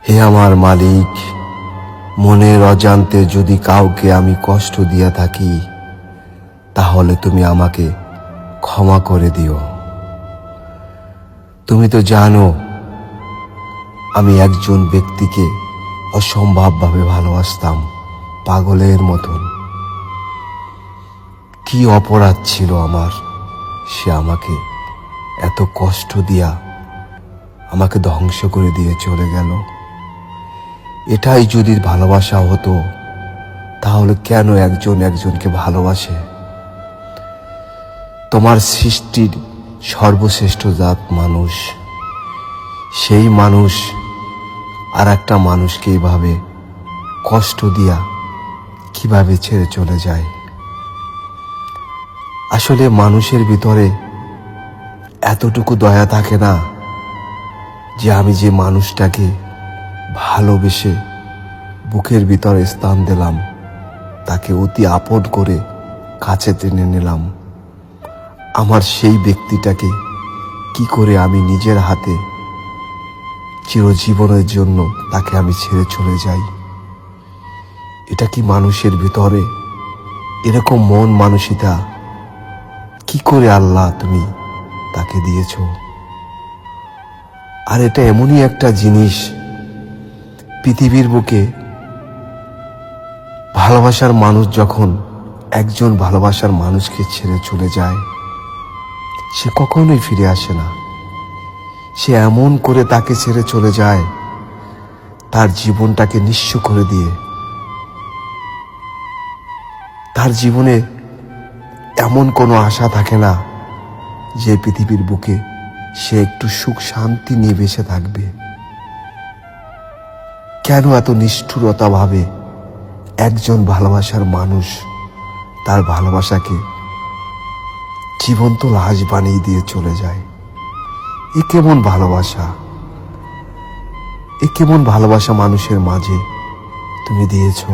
হে আমার মালিক, মনের অজান্তে যদি কাউকে আমি কষ্ট দিয়া থাকি, তাহলে তুমি আমাকে ক্ষমা করে দিও। তুমি তো জানো আমি একজন ব্যক্তিকে অসম্ভবভাবে ভালোবাসতাম, পাগলের মতন। কি অপরাধ ছিল আমার, সে আমাকে এত কষ্ট দিয়া আমাকে ধ্বংস করে দিয়ে চলে গেল। এটাই যদি ভালোবাসা হতো, তাহলে কেন একজন একজনকে ভালোবাসে? তোমার সৃষ্টির সর্বশ্রেষ্ঠ জাত মানুষ, সেই মানুষ আর একটা মানুষকে এইভাবে কষ্ট দিয়া কিভাবে ছেড়ে চলে যায়? আসলে মানুষের ভিতরে এতটুকু দয়া থাকে না যে আমি যে মানুষটাকে ভালোবেসে বুকের ভিতরে স্থান দিলাম, তাকে অতি আপন করে কাছে টেনে নিলাম, আমার সেই ব্যক্তিটাকে কি করে আমি নিজের হাতে চিরজীবনের জন্য তাকে আমি ছেড়ে চলে যাই? এটা কি মানুষের ভিতরে এরকম মন মানসিকতা কি করে আল্লাহ তুমি তাকে দিয়েছ? আর এটা এমনই একটা জিনিস, পৃথিবীর বুকে ভালোবাসার মানুষ যখন একজন ভালোবাসার মানুষকে ছেড়ে চলে যায়, সে কখনোই ফিরে আসে না। সে এমন করে তাকে ছেড়ে চলে যায়, তার জীবনটাকে নিঃস্ব করে দিয়ে। তার জীবনে এমন কোনো আশা থাকে না যে পৃথিবীর বুকে সে একটু সুখ শান্তি নিয়ে বেঁচে থাকবে। কেন এত নিষ্ঠুরতা ভাবে একজন ভালোবাসার মানুষ তার ভালোবাসাকে জীবন্ত লাশ বানিয়ে দিয়ে চলে যায়? এ কেমন ভালোবাসা? এ কেমন ভালোবাসা মানুষের মাঝে তুমি দিয়েছো?